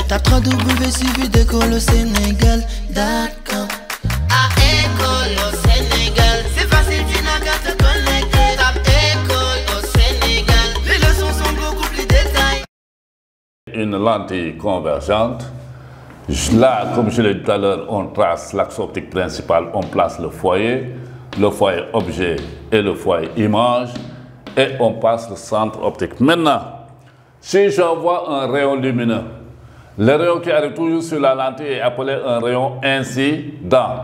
Tape 3W suivi d'école au Sénégal.com. À école au Sénégal, c'est facile, tu n'as qu'à te connecter. Tape école au Sénégal, les leçons sont beaucoup plus détaillées. Une lentille convergente. Là, comme je l'ai dit tout à l'heure, on trace l'axe optique principal, on place le foyer objet et le foyer image, et on passe le centre optique. Maintenant, si j'envoie un rayon lumineux, le rayon qui arrive toujours sur la lentille est appelé un rayon incident.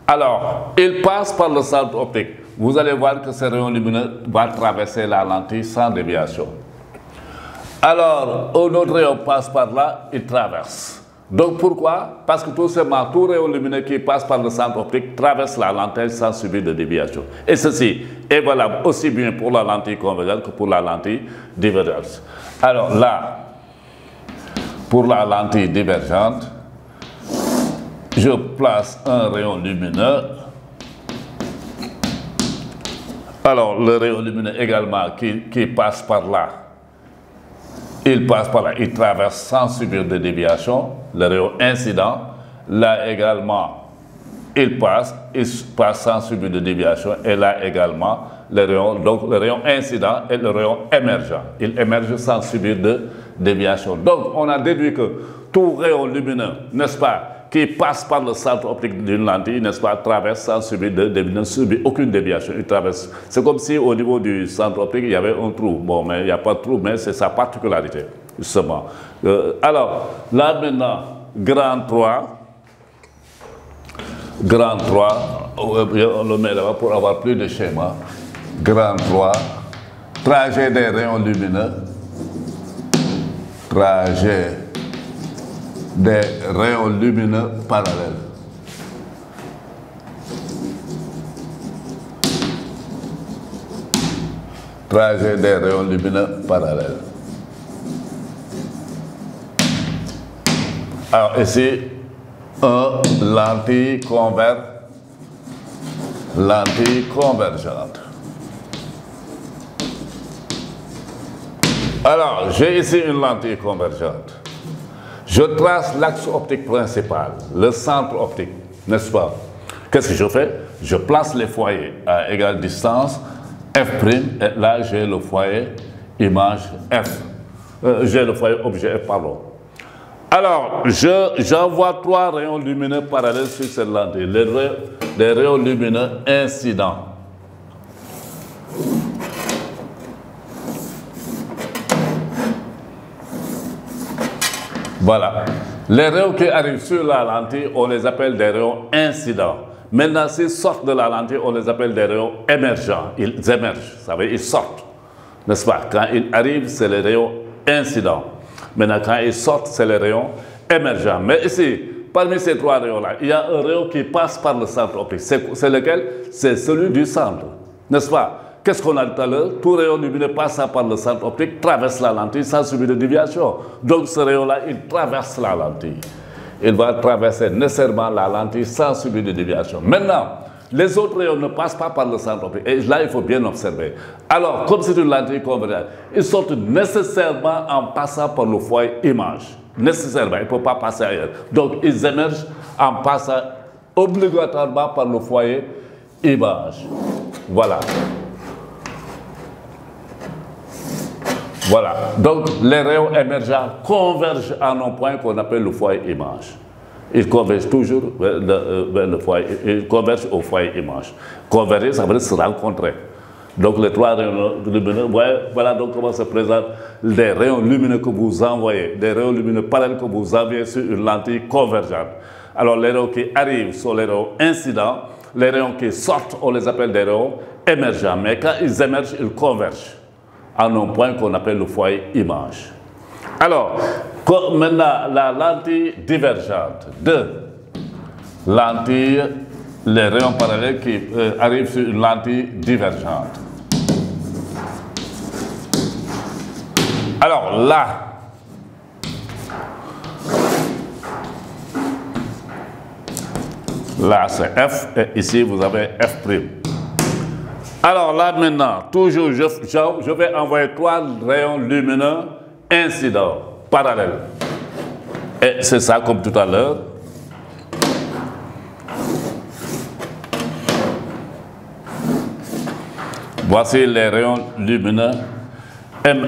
Alors, il passe par le centre optique. Vous allez voir que ce rayon lumineux va traverser la lentille sans déviation. Alors, un autre rayon passe par là, il traverse. Donc pourquoi? Parce que tout simplement, tout rayon lumineux qui passe par le centre optique traverse la lentille sans subir de déviation. Et ceci est valable aussi bien pour la lentille convergente que pour la lentille divergente. Alors là, pour la lentille divergente, je place un rayon lumineux. Alors le rayon lumineux également qui passe par là, il passe par là, il traverse sans subir de déviation, le rayon incident. Là également, il passe sans subir de déviation. Et là également, le rayon incident et le rayon émergent. Il émerge sans subir de déviation. Donc, on a déduit que tout rayon lumineux, n'est-ce pas, qui passe par le centre optique d'une lentille, n'est-ce pas, traverse sans subir ne subit aucune déviation. Il traverse. C'est comme si au niveau du centre optique, il y avait un trou. Bon, mais il n'y a pas de trou, mais c'est sa particularité, justement. Alors, là maintenant, grand 3. Grand 3, on le met là-bas pour avoir plus de schéma. Grand 3, trajet des rayons lumineux. Trajet des rayons lumineux parallèles. Trajet des rayons lumineux parallèles. Alors ici, un lentille convergente. Alors, j'ai ici une lentille convergente. Je trace l'axe optique principal, le centre optique, n'est-ce pas? Qu'est-ce que je fais? Je place les foyers à égale distance, F', et là j'ai le foyer image F. J'ai le foyer objet F, pardon. Alors, j'envoie 3 rayons lumineux parallèles sur cette lentille, les rayons lumineux incidents. Voilà. Les rayons qui arrivent sur la lentille, on les appelle des rayons incidents. Maintenant, s'ils sortent de la lentille, on les appelle des rayons émergents. Ils émergent, ça veut dire ils sortent. N'est-ce pas? Quand ils arrivent, c'est les rayons incidents. Maintenant, quand ils sortent, c'est les rayons émergents. Mais ici, parmi ces 3 rayons-là, il y a un rayon qui passe par le centre optique. C'est lequel? C'est celui du centre. N'est-ce pas? Qu'est-ce qu'on a dit tout à l'heure? Tout rayon lumineux passant par le centre optique traverse la lentille sans subir de déviation. Donc ce rayon-là, il traverse la lentille. Il va traverser nécessairement la lentille sans subir de déviation. Maintenant, les autres rayons ne passent pas par le centre optique. Et là, il faut bien observer. Alors, comme c'est une lentille convergente, ils sortent nécessairement en passant par le foyer image. Nécessairement, il ne peut pas passer ailleurs. Donc, ils émergent en passant obligatoirement par le foyer image. Voilà. Voilà. Donc, les rayons émergents convergent en un point qu'on appelle le foyer image. Ils convergent toujours vers le foyer, ils convergent au foyer image. Converger, ça veut dire se rencontrer. Donc, les 3 rayons lumineux, voilà donc comment se présentent les rayons lumineux que vous envoyez, des rayons lumineux parallèles que vous envoyez sur une lentille convergente. Alors, les rayons qui arrivent sont les rayons incidents, les rayons qui sortent, on les appelle des rayons émergents. Mais quand ils émergent, ils convergent en un point qu'on appelle le foyer image. Alors, maintenant, la lentille divergente. 2 lentilles, les rayons parallèles qui arrivent sur une lentille divergente. Alors là, c'est F et ici vous avez F'. Alors là maintenant, toujours je vais envoyer 3 rayons lumineux incidents, parallèles. Et c'est ça comme tout à l'heure. Voici les rayons lumineux.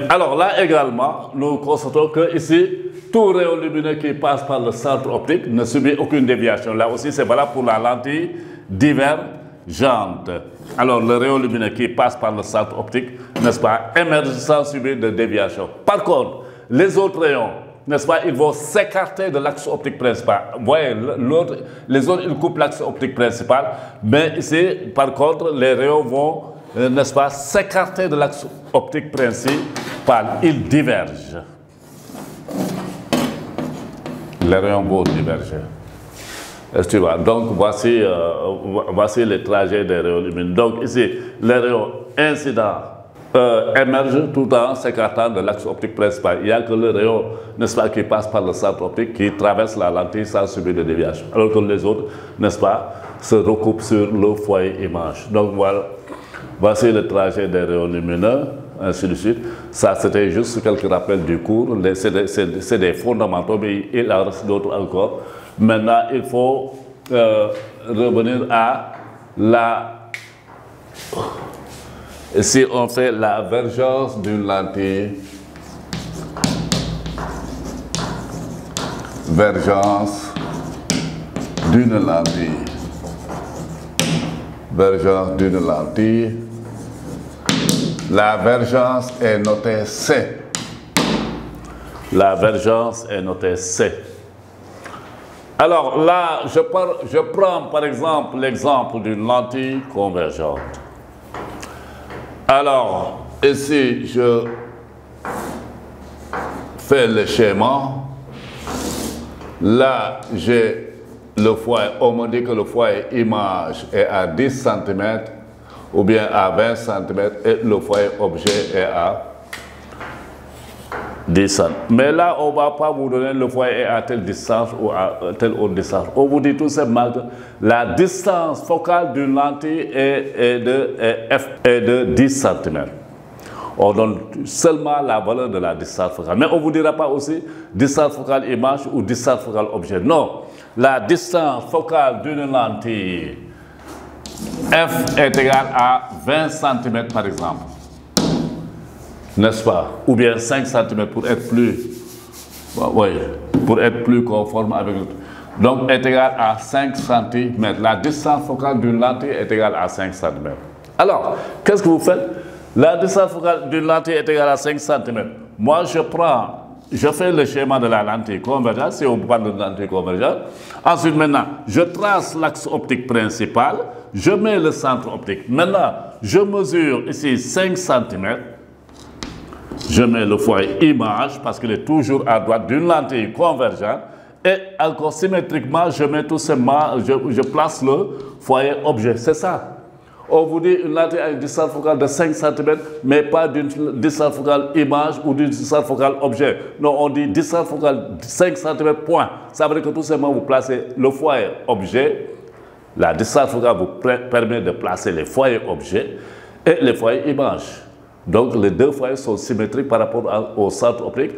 Alors là également, nous constatons que ici, tout rayon lumineux qui passe par le centre optique ne subit aucune déviation. Là aussi, c'est valable pour la lentille divergente. Alors, le rayon lumineux qui passe par le centre optique, n'est-ce pas, émerge sans subir de déviation. Par contre, les autres rayons, n'est-ce pas, ils vont s'écarter de l'axe optique principal. Vous voyez, les autres, ils coupent l'axe optique principal, mais ici, par contre, les rayons vont, n'est-ce pas, s'écarter de l'axe optique principal. Ils divergent. Les rayons vont diverger. Est-ce que tu vois? Donc, voici les trajets des rayons lumineux. Donc, ici, les rayons incidents émergent tout en s'écartant de l'axe optique principal. Il n'y a que le rayon, n'est-ce pas, qui passe par le centre optique, qui traverse la lentille sans subir de déviation. Alors que les autres, n'est-ce pas, se recoupent sur le foyer image. Donc, voilà. Voici le trajet des rayons lumineux, ainsi de suite. Ça, c'était juste quelques rappels du cours. C'est des fondamentaux, mais il en reste d'autres encore. Maintenant, il faut revenir à la... Ici, on fait la vergence d'une lentille. Vergence d'une lentille. Vergence d'une lentille. La vergence est notée C. La vergence est notée C. Alors là, je prends par exemple l'exemple d'une lentille convergente. Alors, ici, je fais le schéma. Là, j'ai le foyer. On me dit que le foyer image est à 10 cm ou bien à 20 cm et le foyer objet est à 10 cm. Mais là, on ne va pas vous donner le foyer est à telle distance ou à telle autre distance. On vous dit tout simplement que la distance focale d'une lentille est de 10 cm. On donne seulement la valeur de la distance focale. Mais on ne vous dira pas aussi distance focale image ou distance focale objet. Non. La distance focale d'une lentille F est égale à 20 cm par exemple. N'est-ce pas? Ou bien 5 cm pour être plus, pour être plus conforme avec l'autre. Donc est égal à 5 cm. La distance focale d'une lentille est égale à 5 cm. Alors, qu'est-ce que vous faites? La distance focale d'une lentille est égale à 5 cm. Moi, je fais le schéma de la lentille convergente, si on parle de lentille convergente. Ensuite, maintenant, je trace l'axe optique principal, je mets le centre optique. Maintenant, je mesure ici 5 cm. Je mets le foyer image parce qu'il est toujours à droite d'une lentille convergente. Et encore symétriquement, je mets tout simplement, je place le foyer objet. C'est ça. On vous dit une lentille a une distance focale de 5 cm, mais pas d'une distance focale image ou d'une distance focale objet. Non, on dit distance focale 5 cm, point. Ça veut dire que tout simplement, vous placez le foyer objet. La distance focale vous permet de placer les foyers objets et les foyers image. Donc, les deux foyers sont symétriques par rapport au centre optique.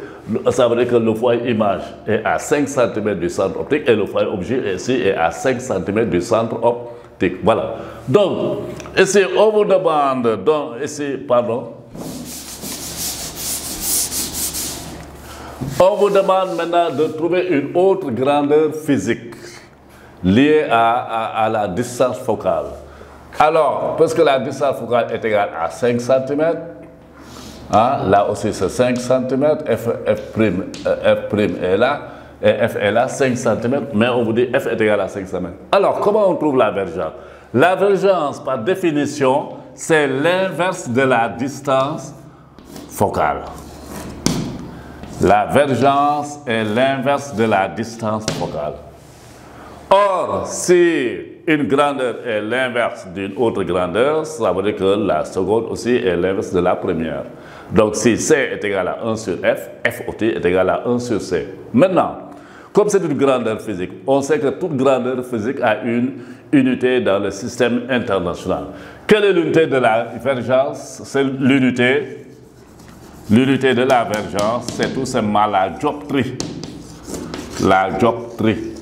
Ça veut dire que le foyer image est à 5 cm du centre optique et le foyer objet ici est à 5 cm du centre optique. Voilà. Donc, ici, on vous demande, on vous demande maintenant de trouver une autre grandeur physique liée à la distance focale. Alors, parce que la distance focale est égale à 5 cm, hein, là aussi c'est 5 cm, F' est là, et F est là, 5 cm, mais on vous dit F est égal à 5 cm. Alors, comment on trouve la vergence? La vergence, par définition, c'est l'inverse de la distance focale. La vergence est l'inverse de la distance focale. Or, si une grandeur est l'inverse d'une autre grandeur, ça veut dire que la seconde aussi est l'inverse de la première. Donc, si C est égal à 1 sur F, F aussi est égal à 1 sur C. Maintenant, comme c'est une grandeur physique, on sait que toute grandeur physique a une unité dans le système international. Quelle est l'unité de la vergence? C'est l'unité. L'unité de la vergence, c'est tout simplement la dioptrie. la dioptrie.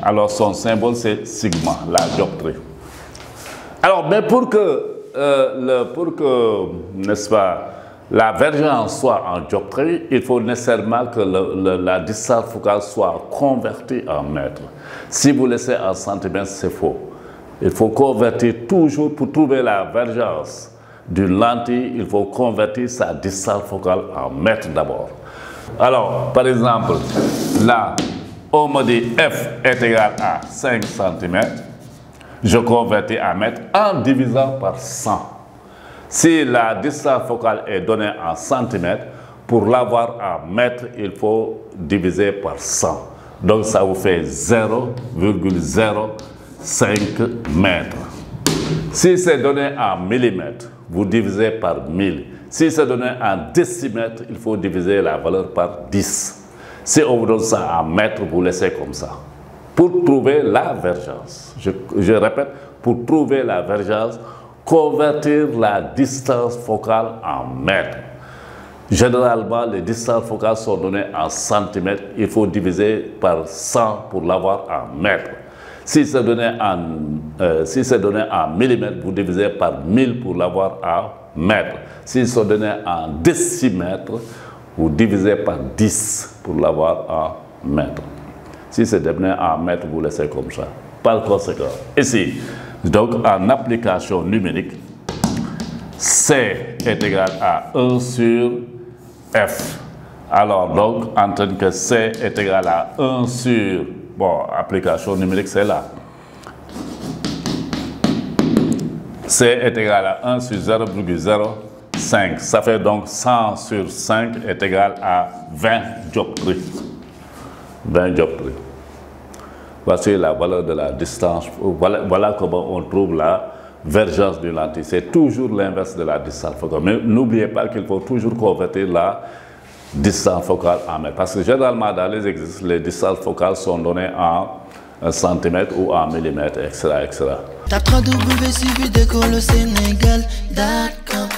Alors son symbole c'est sigma, la dioptrie. Alors, mais pour que n'est-ce pas, la vergence soit en dioptrie, il faut nécessairement que la distance focale soit convertie en mètres. Si vous laissez en centimètres, c'est faux. Il faut convertir toujours, pour trouver la vergence d'une lentille, il faut convertir sa distance focale en mètres d'abord. Alors, par exemple, là, on me dit F est égal à 5 cm. Je convertis en mètres en divisant par 100. Si la distance focale est donnée en centimètres, pour l'avoir en mètres, il faut diviser par 100. Donc ça vous fait 0,05 mètres. Si c'est donné en millimètres, vous divisez par 1000. Si c'est donné en décimètres, il faut diviser la valeur par 10. Si on vous donne ça en mètres, vous laissez comme ça. Pour trouver la vergence, je répète, pour trouver la vergence, convertir la distance focale en mètres. Généralement, les distances focales sont données en centimètres. Il faut diviser par 100 pour l'avoir en mètres. Si c'est donné en millimètres, vous divisez par 1000 pour l'avoir en mètres. Si c'est donné en décimètres, vous divisez par 10 pour l'avoir en mètres. Si c'est donné en mètres, vous laissez comme ça. Par conséquent, ici, donc en application numérique, C est égal à 1 sur F. Alors, donc, en tant que C est égal à 1 sur, bon, application numérique, c'est là. C est égal à 1 sur 0,05. Ça fait donc 100 sur 5 est égal à 20 dioptries. 20 dioptries. Voici la valeur de la distance. Voilà comment on trouve la vergence d'une lentille. C'est toujours l'inverse de la distance focale. Mais n'oubliez pas qu'il faut toujours convertir la distance focale en mètres. Parce que généralement, dans les exercices, les distances focales sont données en centimètres ou en millimètres, etc. etc. Tape www.suividecolosénégal.com